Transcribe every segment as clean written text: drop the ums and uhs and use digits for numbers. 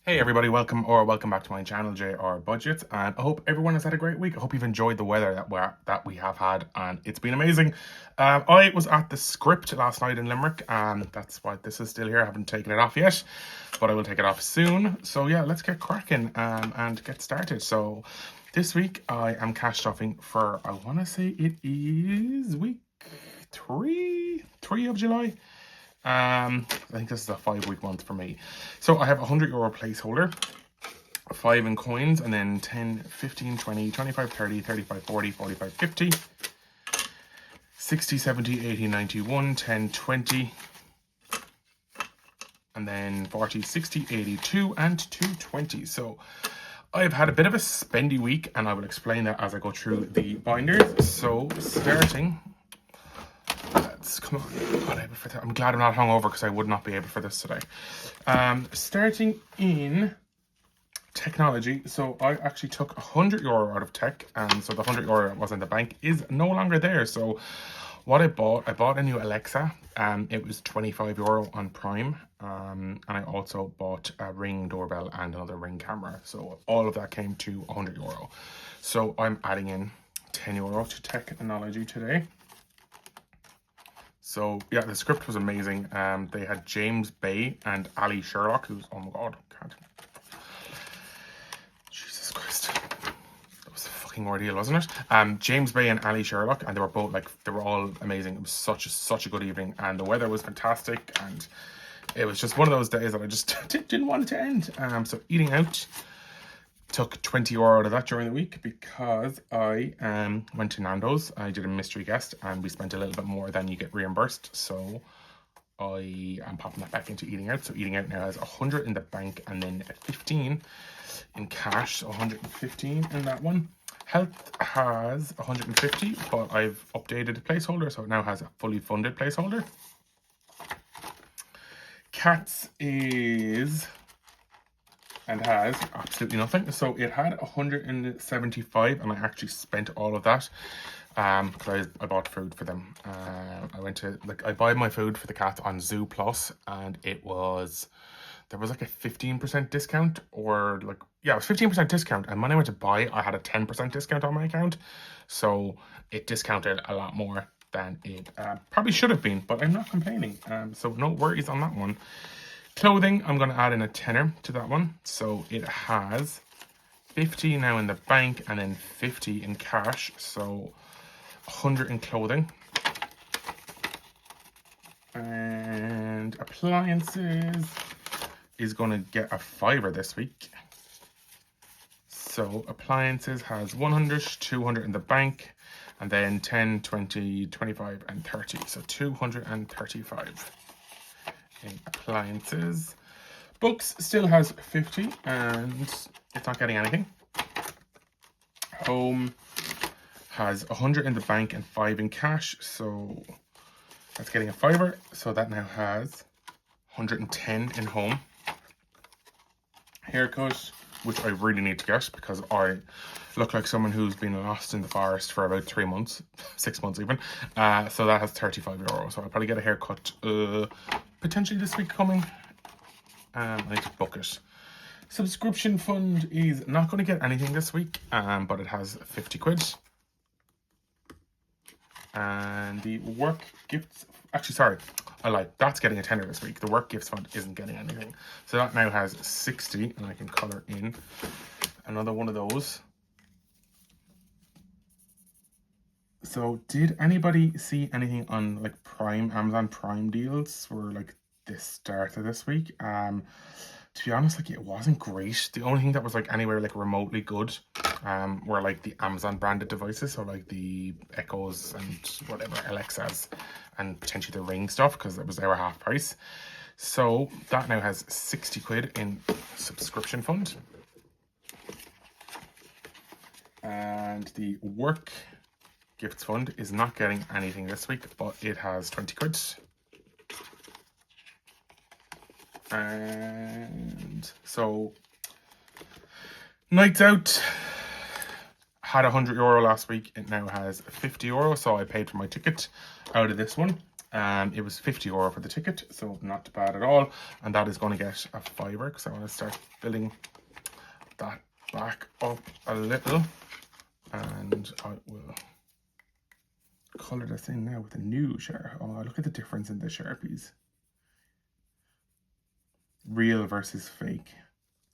Hey everybody, welcome back to my channel, JR Budgets, and I hope everyone has had a great week. I hope you've enjoyed the weather that we have had, and it's been amazing. I was at the Script last night in Limerick, and that's why this is still here. I haven't taken it off yet, but I will take it off soon. So yeah, let's get cracking and get started. So this week I am cash stuffing for, I want to say it is week three of July. I think this is a 5-week month for me. So I have a €100 placeholder, 5 in coins, and then 10, 15, 20, 25, 30, 35, 40, 45, 50, 60, 70, 80, 90, 1, 10, 20, and then 40, 60, 82, and 220. So I've had a bit of a spendy week, and I will explain that as I go through the binders. So starting... Come on, I'm glad I'm not hungover because I would not be able for this today. Starting in technology, so I actually took €100 out of tech, and so the €100 that was in the bank is no longer there. So what I bought a new Alexa, it was €25 on Prime, and I also bought a Ring doorbell and another Ring camera. So all of that came to €100. So I'm adding in €10 to technology today. So yeah, the Script was amazing. They had James Bay and Ali Sherlock, who's, oh my god, Jesus Christ, that was a fucking ordeal, wasn't it? James Bay and Ali Sherlock, and they were both they were all amazing. It was such a good evening, and the weather was fantastic, and it was just one of those days that I just didn't want it to end. So eating out, took €20 out of that during the week because I went to Nando's. I did a mystery guest and we spent a little bit more than you get reimbursed. So I am popping that back into eating out. So eating out now has 100 in the bank and then 15 in cash. So 115 in that one. Health has 150, but I've updated the placeholder, so it now has a fully funded placeholder. Cats is... and has absolutely nothing. So it had 175, and I actually spent all of that because I bought food for them. I went to, I buy my food for the cats on Zoo Plus, and there was like a 15% discount, or it was 15% discount, and when I went to buy, I had a 10% discount on my account, so it discounted a lot more than it probably should have been, but I'm not complaining. So no worries on that one. Clothing, I'm going to add in a tenner to that one. So it has 50 now in the bank and then 50 in cash. So 100 in clothing. And appliances is going to get a $5 this week. So appliances has 100, 200 in the bank, and then 10, 20, 25, and 30. So 235. In appliances. Books still has 50 and it's not getting anything. Home has 100 in the bank and 5 in cash, so that's getting a $5. So that now has 110 in home. Haircut, which I really need to get because I look like someone who's been lost in the forest for about 3 months, 6 months even. So that has €35. So I'll probably get a haircut potentially this week coming. I need to book it. Subscription fund is not going to get anything this week, but it has 50 quid. And the work gifts, actually sorry, I lied, that's getting a tenner this week. The work gifts fund isn't getting anything. So that now has 60, and I can colour in another one of those. So did anybody see anything on like Prime, Amazon Prime deals for like the start of this week? To be honest, like it wasn't great. The only thing that was like anywhere like remotely good were like the Amazon branded devices, so like the Echoes and whatever, Alexas, and potentially the Ring stuff, because they were half price. So that now has 60 quid in subscription fund. And the work gifts fund is not getting anything this week, but it has 20 quid. And so nights out had €100 last week. It now has €50, so I paid for my ticket out of this one. It was €50 for the ticket, so not bad at all. And that is going to get a fiver because I want to start filling that back up a little. And I will colour this in now with a new Sharpie. Oh, look at the difference in the Sharpies. Real versus fake.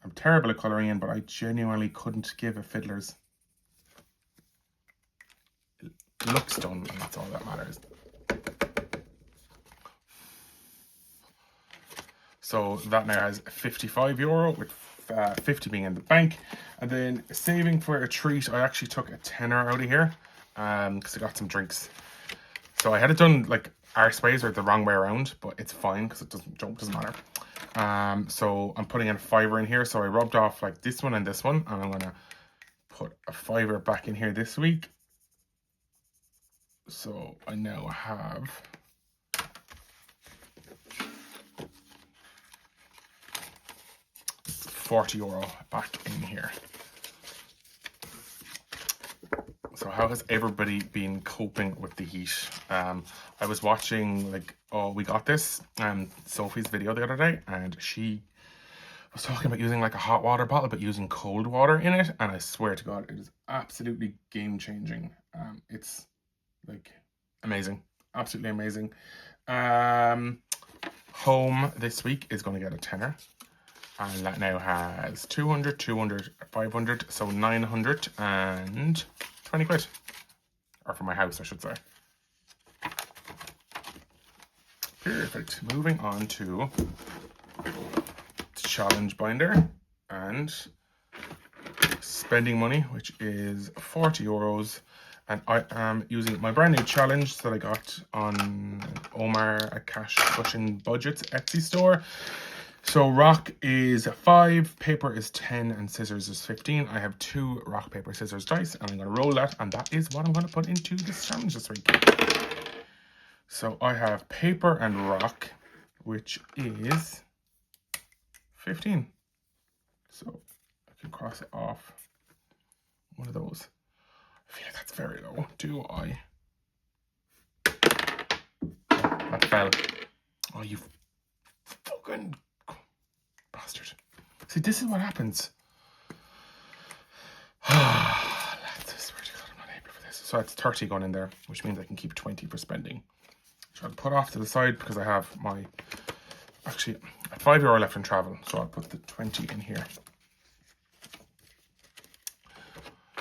I'm terrible at colouring in, but I genuinely couldn't give a fiddler's. It looks done, and that's all that matters. So that now has €55 with 50 being in the bank. And then saving for a treat, I actually took a tenner out of here because I got some drinks. So I had it done like arseways or the wrong way around, but it's fine because it doesn't matter. So I'm putting in a fiver in here. So I rubbed off like this one and this one, and I'm gonna put a fiver back in here this week. So I now have €40 back in here. So how has everybody been coping with the heat? I was watching like, oh, we got this, Sophie's video the other day, and she was talking about using like a hot water bottle, but using cold water in it. And I swear to God, it is absolutely game changing. It's like amazing, absolutely amazing. Home this week is going to get a tenner. And that now has 200, 200, 500, so 920 quid. Or for my house, I should say. Perfect. Moving on to challenge binder and spending money, which is €40. And I am using my brand new challenge that I got on Omar at Cash Cushion Budgets Etsy store. So rock is 5, paper is 10, and scissors is 15. I have 2 rock, paper, scissors dice, and I'm going to roll that, and that is what I'm going to put into this challenge this week. So I have paper and rock, which is 15. So I can cross it off one of those. I feel like that's very low. Do I? Oh, that fell. Oh, you fucking bastard. See, this is what happens. Let's swear to God, I'm not able for this. So that's 30 going in there, which means I can keep 20 for spending. So I'll put off to the side because I have my, actually, I have €5 left in travel. So I'll put the 20 in here.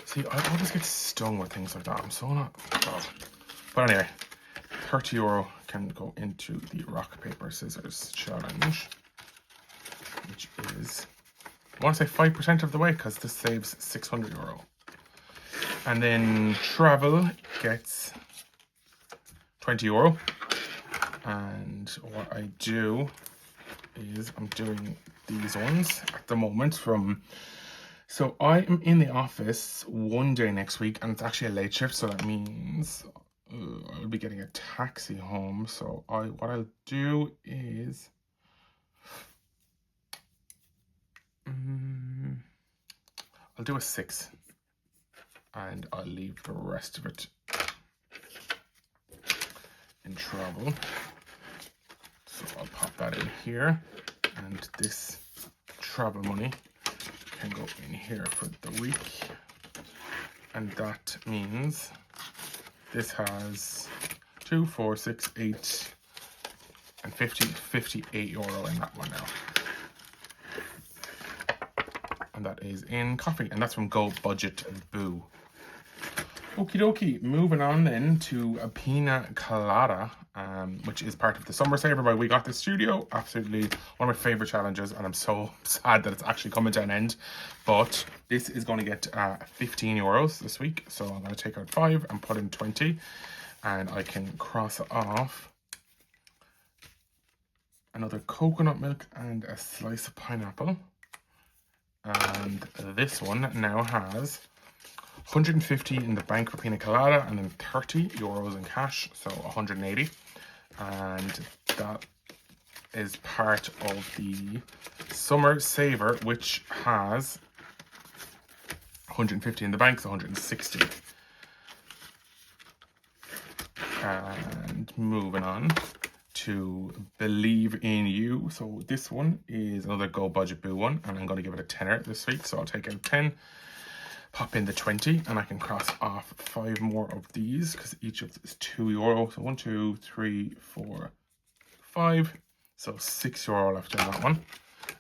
See, I always get stung with things like that. I'm so not. Oh. But anyway, €30 can go into the rock, paper, scissors challenge, which is, I want to say 5% of the way because this saves €600. And then travel gets €20. And what I do is I'm doing these ones at the moment from. So I am in the office one day next week, and it's actually a late shift, so that means I'll be getting a taxi home. So what I'll do is I'll do a 6, and I'll leave the rest of it in travel. So I'll pop that in here, and this travel money can go in here for the week, and that means this has 2, 4, 6, 8, and 58 euro in that one now, and that is in coffee, and that's from Go Budget Boo. Okie dokie, moving on then to a Pina Colada, which is part of the Summer Saver by We Got This Studio. Absolutely one of my favourite challenges, and I'm so sad that it's actually coming to an end. But this is going to get €15 this week, so I'm going to take out 5 and put in 20, and I can cross off another coconut milk and a slice of pineapple. And this one now has 150 in the bank for Pina Colada, and then €30 in cash, so 180. And that is part of the Summer Saver, which has 150 in the bank, so 160. And And moving on to Believe in You. So this one is another Go Budget Boo one, and I'm going to give it a tenner this week. So I'll take out 10, pop in the 20, and I can cross off 5 more of these because each of them is €2. So 1, 2, 3, 4, 5. So €6 left in that one,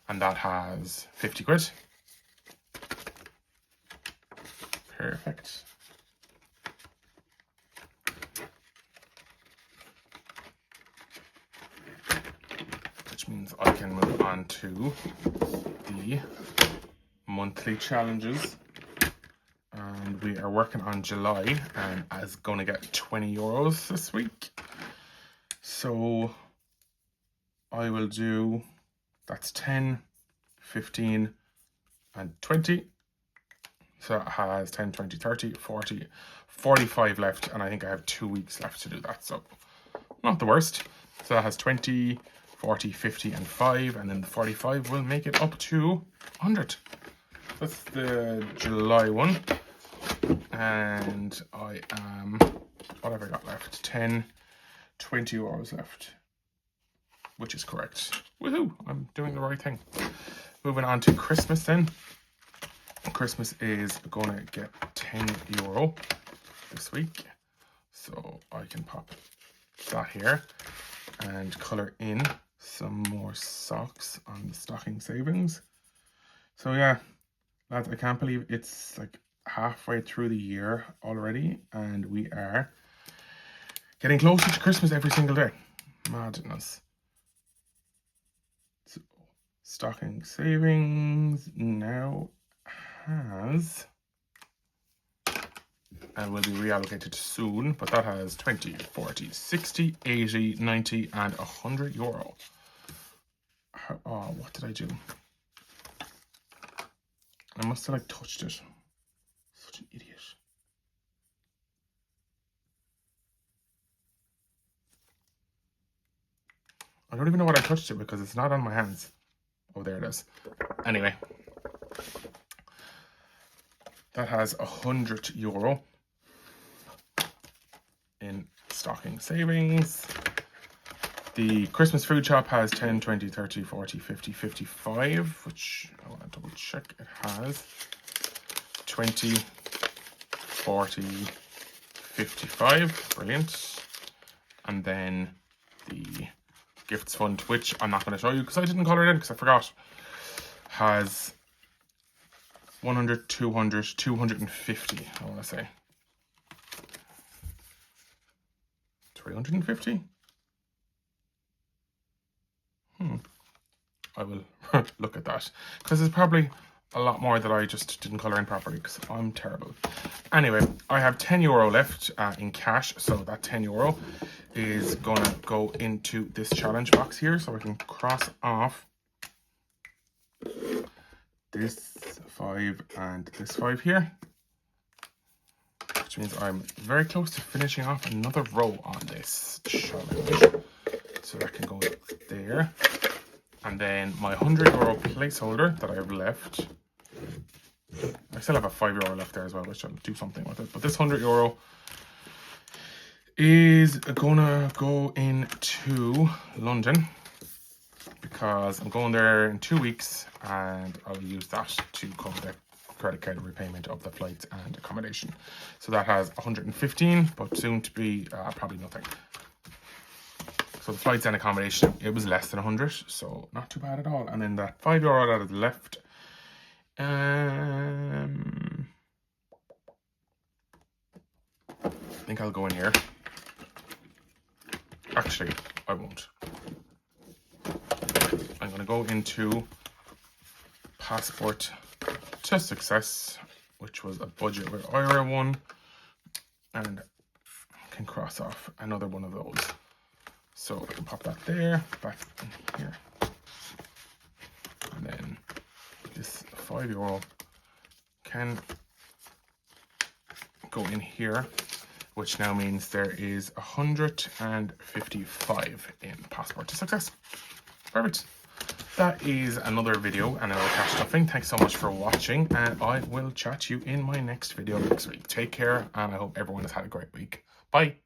and that has 50 quid. Perfect. Which means I can move on to the monthly challenges. And we are working on July, and is going to get €20 this week. So I will do, that's 10, 15, and 20. So it has 10, 20, 30, 40, 45 left, and I think I have 2 weeks left to do that. So not the worst. So that has 20, 40, 50, and 5, and then the 45 will make it up to 100. That's the July one. And I am, what have I got left? 10, 20 euros left, which is correct. Woohoo! I'm doing the right thing. Moving on to Christmas then. Christmas is going to get €10 this week. So I can pop that here and colour in some more socks on the stocking savings. So yeah, lads, I can't believe it's like halfway through the year already, and we are getting closer to Christmas every single day. Madness. So stocking savings now has, and will be reallocated soon, but that has 20, 40, 60, 80, 90, and €100. Oh, what did I do? I must have like touched it. Such an idiot. I don't even know what I touched it because it's not on my hands. Oh, there it is. Anyway, that has €100 in stocking savings. The Christmas food shop has 10, 20, 30, 40, 50, 55, which I want to double check. It has 20, 40, 55. Brilliant. And then the gifts fund, which I'm not going to show you because I didn't colour it in because I forgot, has 100, 200, 250, I want to say. 350? I will look at that because there's probably a lot more that I just didn't colour in properly because I'm terrible. Anyway, I have €10 left in cash, so that €10 is gonna go into this challenge box here, so I can cross off this 5 and this 5 here, which means I'm very close to finishing off another row on this challenge. So that can go there. And then my €100 placeholder that I have left, I still have a €5 left there as well, which I'll do something with it. But this €100 is gonna go into London because I'm going there in 2 weeks, and I'll use that to cover the credit card repayment of the flights and accommodation. So that has 115, but soon to be probably nothing. So the flights and accommodation, it was less than 100, so not too bad at all. And then that €5 that is left, I think I'll go in here. Actually, I won't. I'm going to go into Passport to Success, which was a budget with Ira one, and can cross off another one of those. So I can pop that there, back in here. And then this €5 can go in here, which now means there is 155 in Passport to Success. Perfect. That is another video and another cash stuffing. Thanks so much for watching, and I will chat to you in my next video next week. Take care, and I hope everyone has had a great week. Bye.